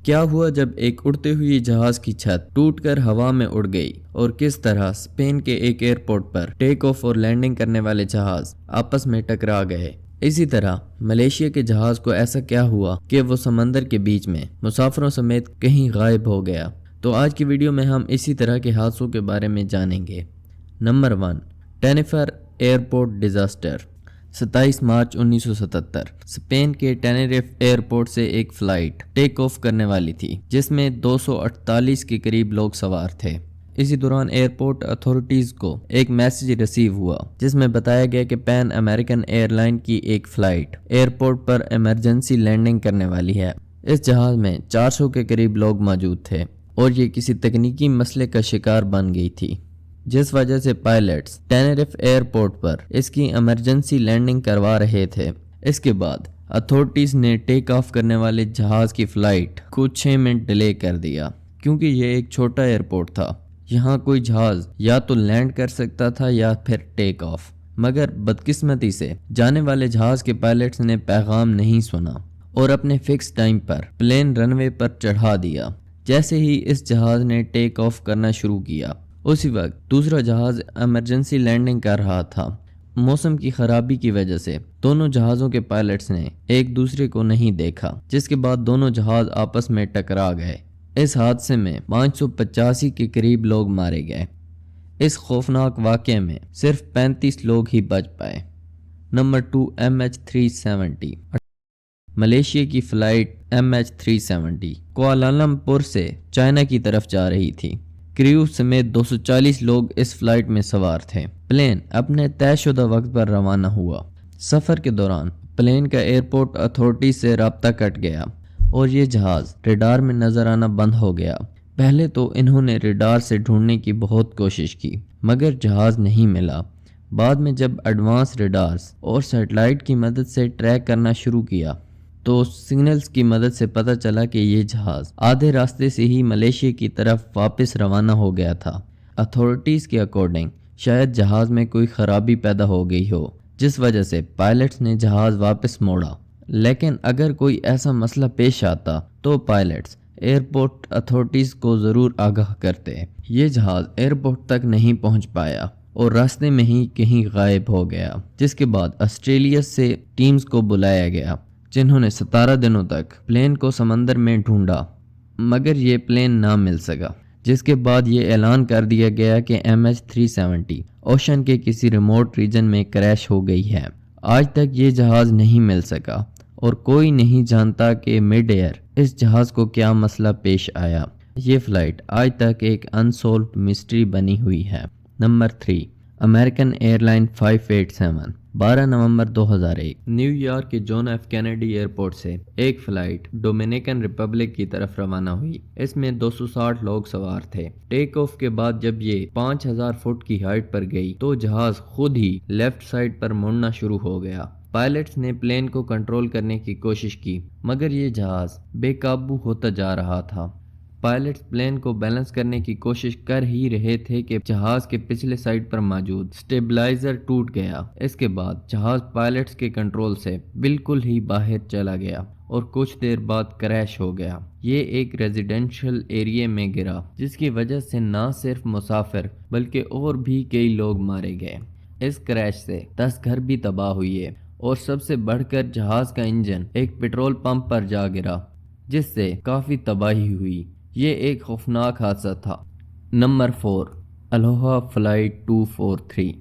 کیا ہوا جب ایک اڑتے ہوئے جہاز کی چھت ٹوٹ کر ہوا میں اڑ گئی اور کس طرح اسپین کے ایک ایئرپورٹ پر ٹیک آف اور لینڈنگ کرنے والے جہاز آپس میں ٹکرا گئے۔ اسی طرح ملیشیا کے جہاز کو ایسا کیا ہوا کہ وہ سمندر کے بیچ میں مسافروں سمیت کہیں غائب ہو گیا۔ تو آج کی ویڈیو میں ہم اسی طرح کے حادثوں کے بارے میں جانیں گے۔ Number 1، Tenerife airport disaster. 27 مارچ 1977 اسپین کے ٹینیریف ایئرپورٹ سے ایک فلائٹ ٹیک آف کرنے والی تھی جس میں 248 کے قریب لوگ سوار تھے۔ اسی دوران ایئرپورٹ اتھارٹیز کو ایک میسج ریسیو ہوا جس میں بتایا گیا کہ پین امریکن ایئر لائن کی ایک فلائٹ ایئرپورٹ پر ایمرجنسی لینڈنگ کرنے والی ہے۔ اس جہاز میں 400 کے قریب لوگ موجود تھے اور یہ کسی تکنیکی مسئلے کا شکار بن گئی تھی، جس وجہ سے پائلٹس ٹینیریف ایئرپورٹ پر اس کی ایمرجنسی لینڈنگ کروا رہے تھے۔ اس کے بعد اتھارٹیز نے ٹیک آف کرنے والے جہاز کی فلائٹ کو 6 منٹ ڈیلے کر دیا کیونکہ یہ ایک چھوٹا ایئرپورٹ تھا۔ یہاں کوئی جہاز یا تو لینڈ کر سکتا تھا یا پھر ٹیک آف، مگر بدقسمتی سے جانے والے جہاز کے پائلٹس نے پیغام نہیں سنا اور اپنے فکس ٹائم پر پلین رن وے پر چڑھا دیا۔ جیسے ہی اس جہاز نے ٹیک آف کرنا شروع کیا، اسی وقت دوسرا جہاز ایمرجنسی لینڈنگ کر رہا تھا۔ موسم کی خرابی کی وجہ سے دونوں جہازوں کے پائلٹس نے ایک دوسرے کو نہیں دیکھا، جس کے بعد دونوں جہاز آپس میں ٹکرا گئے۔ اس حادثے میں 585 کے قریب لوگ مارے گئے۔ اس خوفناک واقعے میں صرف 35 لوگ ہی بچ پائے۔ Number 2، MH370۔ ملیشیا کی فلائٹ MH370 کوالالمپور سے چائنا کی طرف جا رہی تھی۔ کریو سمیت 240 لوگ اس فلائٹ میں سوار تھے۔ پلین اپنے طے شدہ وقت پر روانہ ہوا۔ سفر کے دوران پلین کا ایئرپورٹ اتھارٹی سے رابطہ کٹ گیا اور یہ جہاز ریڈار میں نظر آنا بند ہو گیا۔ پہلے تو انہوں نے ریڈار سے ڈھونڈنے کی بہت کوشش کی مگر جہاز نہیں ملا۔ بعد میں جب ایڈوانس ریڈارز اور سیٹلائٹ کی مدد سے ٹریک کرنا شروع کیا تو سگنلز کی مدد سے پتہ چلا کہ یہ جہاز آدھے راستے سے ہی ملیشیا کی طرف واپس روانہ ہو گیا تھا۔ اتھارٹیز کے اکارڈنگ شاید جہاز میں کوئی خرابی پیدا ہو گئی ہو جس وجہ سے پائلٹس نے جہاز واپس موڑا، لیکن اگر کوئی ایسا مسئلہ پیش آتا تو پائلٹس ایئرپورٹ اتھارٹیز کو ضرور آگاہ کرتے۔ یہ جہاز ایئرپورٹ تک نہیں پہنچ پایا اور راستے میں ہی کہیں غائب ہو گیا، جس کے بعد آسٹریلیا سے ٹیمز کو بلایا گیا جنہوں نے 17 دنوں تک پلین کو سمندر میں ڈھونڈا مگر یہ پلین نہ مل سکا، جس کے بعد یہ اعلان کر دیا گیا کہ MH370 اوشن کے کسی ریموٹ ریجن میں کریش ہو گئی ہے۔ آج تک یہ جہاز نہیں مل سکا اور کوئی نہیں جانتا کہ مڈ ایئر اس جہاز کو کیا مسئلہ پیش آیا۔ یہ فلائٹ آج تک ایک انسولوڈ مسٹری بنی ہوئی ہے۔ Number 3، American airline 587۔ 12 نومبر 2001 نیو یارک کے جون ایف کینیڈی ایئرپورٹ سے ایک فلائٹ ڈومینیکن ریپبلک کی طرف روانہ ہوئی۔ اس میں 260 لوگ سوار تھے۔ ٹیک آف کے بعد جب یہ 5000 فٹ کی ہائٹ پر گئی تو جہاز خود ہی لیفٹ سائڈ پر مڑنا شروع ہو گیا۔ پائلٹس نے پلین کو کنٹرول کرنے کی کوشش کی مگر یہ جہاز بے قابو ہوتا جا رہا تھا۔ پائلٹس پلین کو بیلنس کرنے کی کوشش کر ہی رہے تھے کہ جہاز کے پچھلے سائڈ پر موجود سٹیبلائزر ٹوٹ گیا۔ اس کے بعد جہاز پائلٹس کے کنٹرول سے بالکل ہی باہر چلا گیا اور کچھ دیر بعد کریش ہو گیا۔ یہ ایک ریزیڈینشل ایریے میں گرا جس کی وجہ سے نہ صرف مسافر بلکہ اور بھی کئی لوگ مارے گئے۔ اس کریش سے 10 گھر بھی تباہ ہوئے اور سب سے بڑھ کر جہاز کا انجن ایک پیٹرول پمپ پر جا گرا جس سے کافی تباہی ہوئی۔ یہ ایک خوفناک حادثہ تھا۔ Number 4، الوہا flight 243۔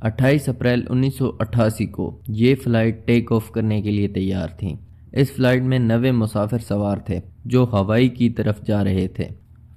28 اپریل 1988 کو یہ فلائٹ ٹیک آف کرنے کے لیے تیار تھی۔ اس فلائٹ میں 90 مسافر سوار تھے جو ہوائی کی طرف جا رہے تھے۔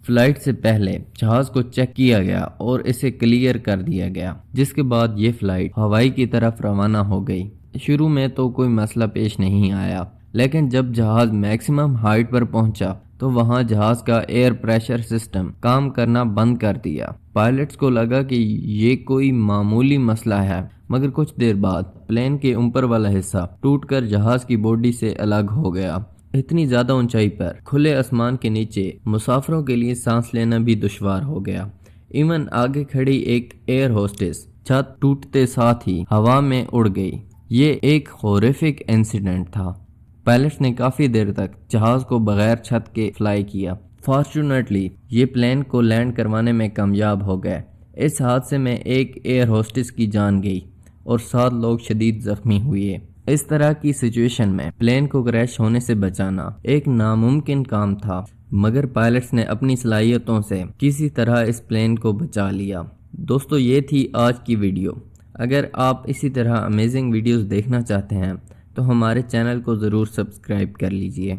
فلائٹ سے پہلے جہاز کو چیک کیا گیا اور اسے کلیئر کر دیا گیا، جس کے بعد یہ فلائٹ ہوائی کی طرف روانہ ہو گئی۔ شروع میں تو کوئی مسئلہ پیش نہیں آیا، لیکن جب جہاز میکسیمم ہائٹ پر پہنچا تو وہاں جہاز کا ایئر پریشر سسٹم کام کرنا بند کر دیا۔ پائلٹس کو لگا کہ یہ کوئی معمولی مسئلہ ہے مگر کچھ دیر بعد پلین کے اوپر والا حصہ ٹوٹ کر جہاز کی باڈی سے الگ ہو گیا۔ اتنی زیادہ اونچائی پر کھلے آسمان کے نیچے مسافروں کے لیے سانس لینا بھی دشوار ہو گیا۔ ایون آگے کھڑی ایک ایئر ہوسٹس چھت ٹوٹتے ساتھ ہی ہوا میں اڑ گئی۔ یہ ایک ہورریفک انسیڈنٹ تھا۔ پائلٹس نے کافی دیر تک جہاز کو بغیر چھت کے فلائی کیا۔ فارچونیٹلی یہ پلین کو لینڈ کروانے میں کامیاب ہو گئے۔ اس حادثے میں ایک ایئر ہوسٹس کی جان گئی اور 7 لوگ شدید زخمی ہوئے۔ اس طرح کی سچویشن میں پلین کو کریش ہونے سے بچانا ایک ناممکن کام تھا، مگر پائلٹس نے اپنی صلاحیتوں سے کسی طرح اس پلین کو بچا لیا۔ دوستو یہ تھی آج کی ویڈیو۔ اگر آپ اسی طرح امیزنگ ویڈیوز دیکھنا چاہتے ہیں تو ہمارے چینل کو ضرور سبسکرائب کر لیجئے۔